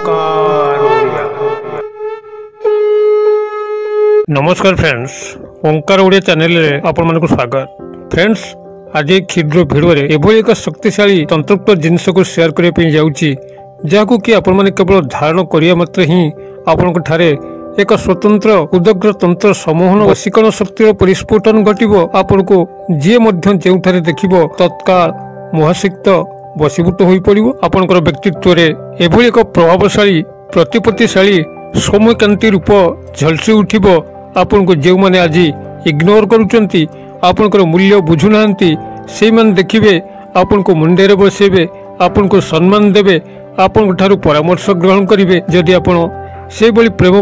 ओंकार ओडिया। नमस्कार फ्रेंड्स, ओंकार ओडिया चैनल रे आपण मानक स्वागत। फ्रेंड्स, आज एक क्षुद्र भिडियो रे एभली एक शक्तिशाली तंत्रोक्त जिनस को शेयर करने पे जाउची, जाकू कि आपण माने केवल धारण करिया मात्र ही आपनक ठारे एक स्वतंत्र उदग्र तंत्र समूहन वशीकरण शक्तिर परिस्फुटन घटिबो। आपनको जे मध्य जेउठारे देखिबो तत्काल मोहसिक्त वशीभूत होई पड़िबो। आपनकर व्यक्तित्व रे एभली एक प्रभावशाली प्रतिपत्तिशाली सौम्यकांति रूप झलसी उठिबो। आपनको जे माने आज इग्नोर करूचंती, आपनकर मूल्य बुझु नांती, से मान देखिबे आपनको मुंडे रे बसेबे, आपनको सम्मान देबे, आपनको ठारू परामर्श ग्रहण करिवे। जदि आपण से बड़ी प्रेम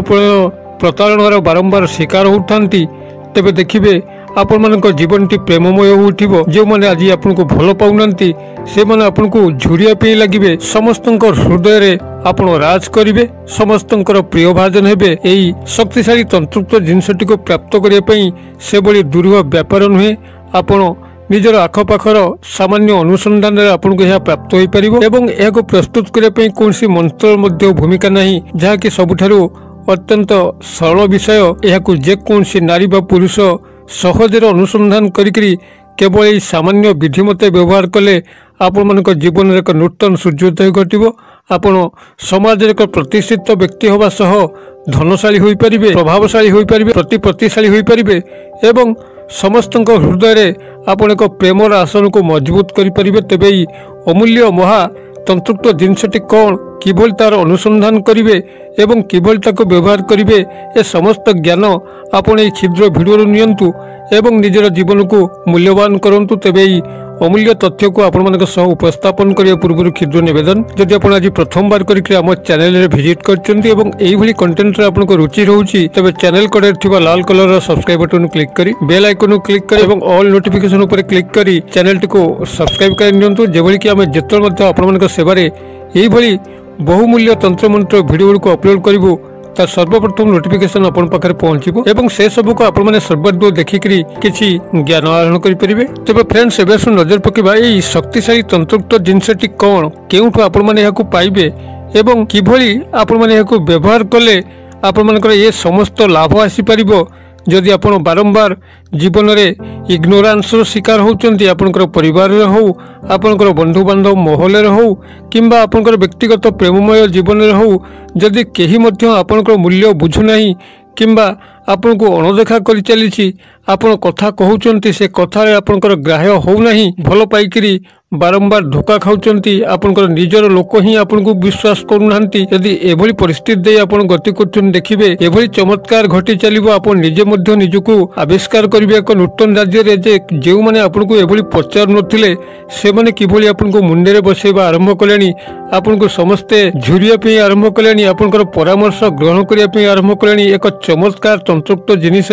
प्रतारणार बारंबार शिकार होतांती, तेबे देखिबे आपण मानक जीवन टी प्रेममय हो उठिबो। जो माने आज आपनको भल पाउनांती, से माने आपनको झुरिया पे लागिबे। समस्तंकर हृदय रे आपण राज करिवे, समस्तंकर प्रिय भाजन हेबे। एई शक्तिशाली तंत्रोक्त जिनसटी को प्राप्त करिया पई से बड़ी दुर्लभ व्यापार नुहे। आपण निजर आखपाखर सामान्य अनुसंधान रे आपनको यह प्राप्त होई परिबो एवं एहाको प्रस्तुत करिया पई कोनसी मंत्र मध्य भूमिका नाही, जहा कि सबुठारु अत्यंत सरल विषय। एहाको जे कोनसी नारी बा पुरुष सहजरे अनुसंधान करिकरी केवल यही सामान्य विधि मते व्यवहार कले आपण मानक जीवन रे एक नूतन सूर्योदय घटिबो। आपण समाज रे एक प्रतिष्ठित व्यक्ति होबा सह धनशाली होई परिबे, प्रभावशाली होई परिबे, प्रतिपत्तिशाली होई परिबे एवं समस्तक हृदय रे आपण एक प्रेमर आसन को मजबूत करि परिबे। तेबे अमूल्य महा तंत्रोक्त जिनसटी कौन, किभली तार अनुसंधान करिवे एवं किभली ताको व्यवहार करिवे, ए समस्त ज्ञान आपण ए क्षुद्र भिडियो नियंतु एवं निजर जीवन को मूल्यवान करंतु। तेबे अमूल्य तथ्य को आपण मानक सह उपस्थापन करिया पूर्व क्षुद्र निवेदन, जदि आपण आज प्रथम बार करिके हम चैनल रे विजिट करचंती एवं एई भली कंटेंट रे आपनको रुचि रहउची, तबे चैनल कड़े थिबा लाल कलर रो सब्सक्राइब बटन क्लिक करी बेल आइकन क्लिक करी एवं ऑल नोटिफिकेशन ऊपर क्लिक करी चैनल को सब्सक्राइब कर नियंतु। जेभली कि हम जेतल मध्ये आपण मानक सेवारे एई भली बहुमूल्य तंत्र मंत्र भिडियो को अपलोड करिवो, तार सर्वप्रथम नोटिफिकेशन अपन पाखरे पहुंचीबो एवं से सब को आपण माने सर्वदो देखिकरी किछि ज्ञान आहरण करि परिबे। तबे फ्रेंड्स, एबेसु नजर पकेबा एई शक्तिशाली तंत्रोक्त जिनसटी कोन, केउठु आपण माने याकु पाइबे एवं किभली आपण माने याकु व्यवहार कले आपण मानकर ए समस्त लाभ आसी परिबो। जदि आपण बारंबार जीवन रे इग्नोरांस शिकार होचंती, आपनकर परिवार रे हो, आपनकर बंधु बांधव महल रे हो किंबा आपनकर व्यक्तिगत प्रेममय जीवन रे हो, जदि केही मध्य आपनकर मूल्य बुझु नाही किंबा आपन को अणदेखा कर चली, आपण कथा कहउचंती से कथा रे आपनकर ग्राह्य हो नाही, भल पाइकरी बारंबार धोखा खाउचंती, आपनकर निजर लोक ही आपन को विश्वास करू नांती। यदि एभली परिस्थिति दे आपण गति करछन, देखिबे एभली चमत्कार घटी चलिबो। आपण निजे मध्य निजको आविष्कार करिवे एक नूतन राज्य रे, जे जेउ माने आपण को एभली पचार नथिले से माने किभली आपण को मुंडे रे बसेबा आरंभ कलेनी, आपण को समस्ते झुरिया पे आरंभ कलेनी, आपनकर परामर्श ग्रहण करिया पे आरंभ कलेनी। एक चमत्कार तंत्रोक्त जिनिस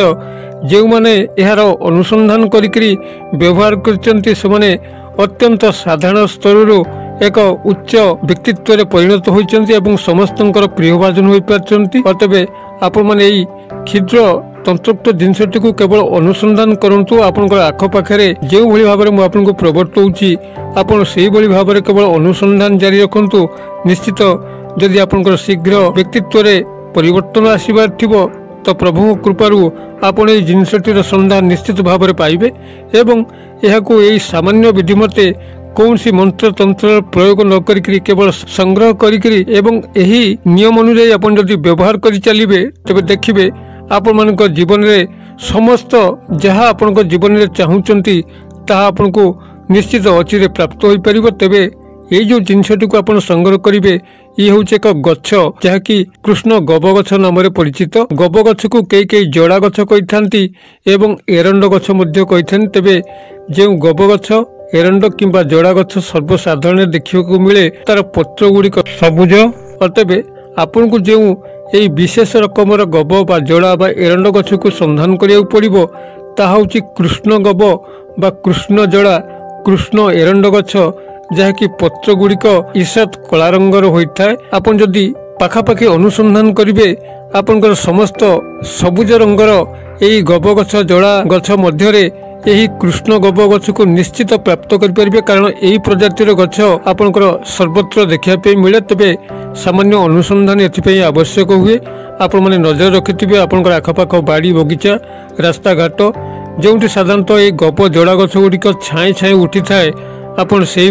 जेउ माने एहार अनुसंधान करिकरी व्यवहार करचंती, से माने अत्यंत साधारण स्तर एक उच्च व्यक्तित्व रे परिणत होइचंती एवं समस्तंकर प्रियभाजन होई पारचंती। अतबे आपण माने एई क्षुद्र तंत्रोक्त जिनसटी को केवल अनुसंधान करंतु। आपनकर आख पाखरे जे भली भाबरे मु आपनको प्रवर्तौची, आपण सेही भली भाबरे केवल अनुसंधान जारी रखंतु। निश्चित जदि आपनकर शीघ्र व्यक्तित्व रे परिवर्तन आसीबार थिबो, तो प्रभु कृपारू आपण ए जिनसटीर संधान निश्चित भाव पाइबे एवं एहाको एई सामान्य विधि मते कौनसी मंत्र तंत्र प्रयोग न करिकरी केवल संग्रह करिकरी एवं एही नियम अनुसार आपण जदि व्यवहार करि चलिबे, तबे देखिबे आपण मानक जीवन रे समस्त जहा आपण को जीवन रे चाहुचंती ताहा आपण को निश्चित अचिरे प्राप्त होई परिबो। तेबे ये जो जिनसटी को आपण संग्रह करिवे, ये होचे एक गछ जहाँकि कृष्ण गब गछ नाम परिचित। गब गछ को कई कई जड़ा गछ कही एवं एरंड गछ मध्य कही। तेबे जो गब गछ एरंड किंबा जड़ा गछ सर्वसाधारण देखा मिले, तार पत्र गुड़िक सबुज। अतबे आपन को जो यही विशेष रकमर गब बा जड़ा बा एरंड गछ को संधान करिया पड़िबो, ताहा होची कृष्ण गब बा कृष्ण जड़ा, कृष्ण एरंड गछ, जहाँकि पत्र गुड़िक ईषत कला रंगर होता है। आपन जदि पाखापाखि अनुसंधान करिवे, आपनकर समस्त सबुज रंगर यही गब गछ जड़ा गछ मध्यरे यही कृष्ण गब गछ को निश्चित प्राप्त करें, कारण यही प्रजातिर गछ आपनकर सर्वत्र देखा मिले। तेबे सामान्य अनुसंधान एथिपाई आवश्यक हुए। आपण मैंने नजर रखिथे आपंकर आखपाख बाड़ी बगीचा रास्ता घाट जो साधारणतः ये गप जड़ा गछ गुड़िक छाए छाए उठी थाए आपण से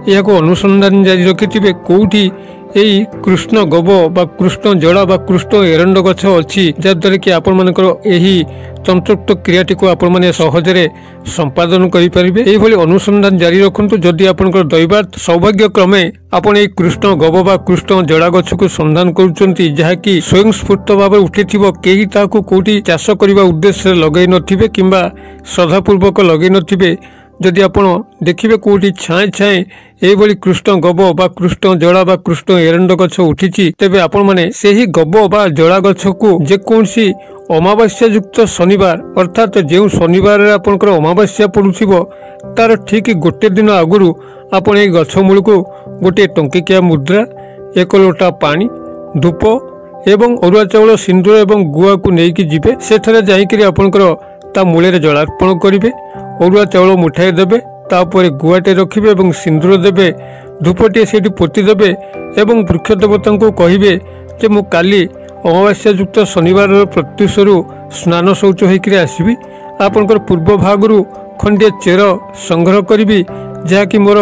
यह अनुसंधान जारी रखिथे कौटी यही कृष्ण गब बा कृष्ण जड़ा बा कृष्ण एरंड गछ अच्छी जहाद्वारा कि आपण मानकर यही तंत्रोक्त क्रियाटी को आपण माने सहजरे संपादन करेंगे। यही अनुसंधान जारी रखु जदि आपंकर दैवात सौभाग्य क्रमे आपण ये कृष्ण गब बा कृष्ण जड़ा गछ को संधान करुँच जहाँकि स्वयं स्फूर्त भाव उठी कहीं कौटी चाष करने उद्देश्य लगे नथिबे किंबा श्रद्धापूर्वक लगे नथिबे। जदि आपण देखिए कौटी छाए छाए यही कृष्ण गब बा कृष्ण जड़ा बा कृष्ण एरंड गछ उठी तेबे आपण माने सेही गब बा जड़ा गछ को जेकोसी अमावास्या युक्त शनिवार अर्थात जो शनिवार आपंकर अमावास्या पड़ुथिबो तार ठीक गोटे दिन आगुरु आपण ए गछ मूल को गोटे टंकिकिया मुद्रा 1 लोटा पानी धूप एवं अरुआ चाउल सिंदूर एवं गुआ को लेकिन जीवे सेठारे जाइकरी आपंकर ता मूले जलार्पण करेंगे। अरुआ चाउल मुठाई देवे तापर गुआटे रखिए और सिंदूर देवे धूपटे से पोतीदेवे एवं वृक्ष देवता को कहे जे मु काली अमावास्या युक्त शनिवार प्रत्युषरु स्नान शौच होकर आसबि आपंकर पूर्व भागरु खंडे चेर संग्रह करी जहाँकि मोर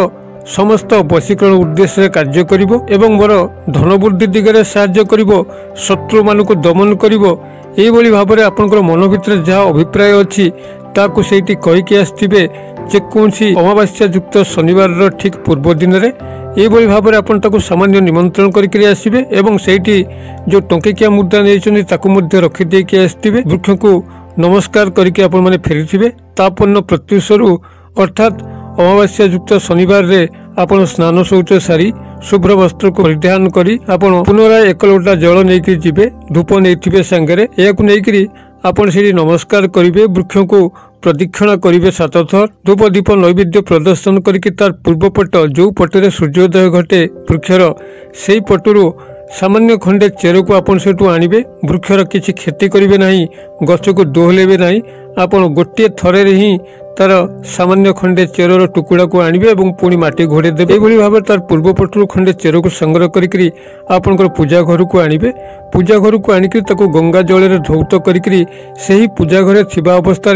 समस्त वशीकरण उद्देश्य कार्य करिवो एवं मोर धनवृद्धि दिगरे साहाय्य करिवो शत्रु मानक दमन करिवो। एही भाव में आपंकर मन भितर जहाँ अभिप्राय अच्छी ताकू सेठी कहीकि आसथिबे जेकोसी अमावास्या युक्त शनिवार ठीक पूर्व दिन में यही भाव में आपन ताकू सामान्य निमंत्रण करके आसबे एवं सेठी जो टंकिकिया मुद्रा नहीं ताकू रखिदे आसथिबे वृक्ष को नमस्कार करके आपण माने फेरिथिबे। तापन्न प्रत्युषरु अर्थात अमावास्या युक्त शनिवार रे आपण स्नान शौच सारी शुभ्र वस्त्र को परिधान करी आपण पुनराय 1 लोटा जल नहीं जीवे धूप नहीं सांगरे यह नहीं आपण से नमस्कार करेंगे वृक्ष को प्रदक्षिणा करेंगे 7 थर धूप दीप नैवेद्य प्रदर्शन करके तार पूर्व पट जो पटे सूर्योदय घटे वृक्षर से पटरू सामान्य खंडे चेर को आपण सेठू आणवे वृक्षर किसी क्षति करेंगे नहीं गछ को दोहलेबे नहीं आपण गोटे थरे ही तार सामान्य खंडे चेर टुकुड़ा को आणवे और पुणी माटी घोड़े देवे। यही भाव में तार पूर्व पटू खंडे चेर को संग्रह करी आपंकर पूजा घर को आणवे पूजा घर को आणिक गंगा जल धौत करी से पूजा घरे थिबा अवस्था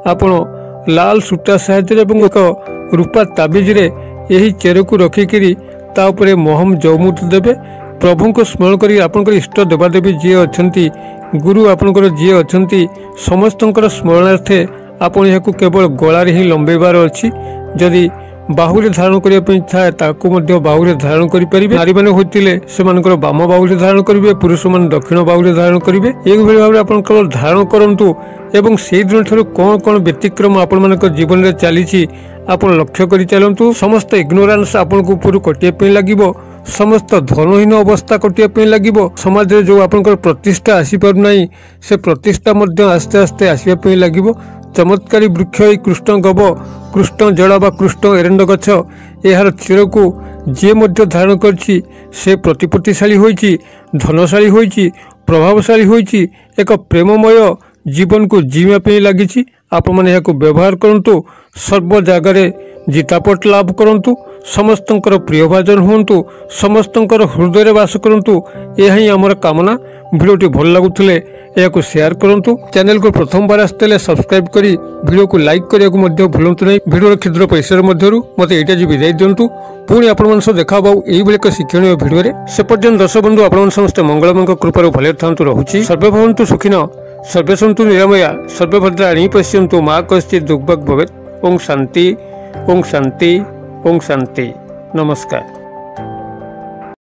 आपण लाल सूता साहाय्य एक रूपा ताबिज रे यही चेर को रखिकी ता उपरे महम जौमुत देवे प्रभु को स्मरण करी आपनकर इष्ट देवादेवी जी अच्छी गुरु आपनकर जी अच्छी समस्तंकर स्मरणार्थे आपण यह केवल गलार ही लंबेबार अच्छी जदि बाहुरे धारण करने थाए बाहुरे धारण करें नारी मैंने होते से बाम बाहुरे धारण करेंगे पुरुष मैंने दक्षिण बाहुरे धारण करेंगे यही भाव में आप केवल धारण करूँ एवं से दिन ठार कौन कौन व्यतिक्रम आपण मान जीवन में चली आप लक्ष्य कर चलतु समस्त इग्नोरान्स आपण ऊपर कटिया लगे समस्त धनहीन अवस्था कटिया लगे समाज में जो आपंकर प्रतिष्ठा आसीपारना से प्रतिष्ठा आस्ते आस्ते आसवाई लगे चमत्कारी वृक्ष कृष्ण गब कृष्ण जड़ा बा कृष्ण एरंड गछ यार चेर को जी धारण करछि से प्रतिपत्तिशाली होइछि धनशाली होइछि प्रभावशाली होइछि एक प्रेममय जीवन को जीवा पे लगी आप मैंने व्यवहार करूँ सर्व जगार जितापट लाभ करूँ समस्तंकर प्रियभाजन हूँ समस्तंकर हृदय बास करूँ यह आमर कामना भिडियोटी भल लगुले यह शेयर करूँ चैनल को प्रथम बार आसते सब्सक्राइब करी वीडियो को लाइक करने भूलु नहीं वीडियो क्षुद्र पैसा मध्य मत यहाँ जी विदाय दिंतु पुणी आप देखा यही एक शिक्षणीय भिडियो से पर्यटन दर्शक बंधु आप समस्त मंगलमय कृपार भले था रहुछि सर्वे भवन्तु सुखिन सर्वे सन्तु निरामया सर्वे भद्राणि पश्यन्तु मा कश्चित् दुर्भग भवेत्। ओम शांति ओम शांति ओम शांति। नमस्कार।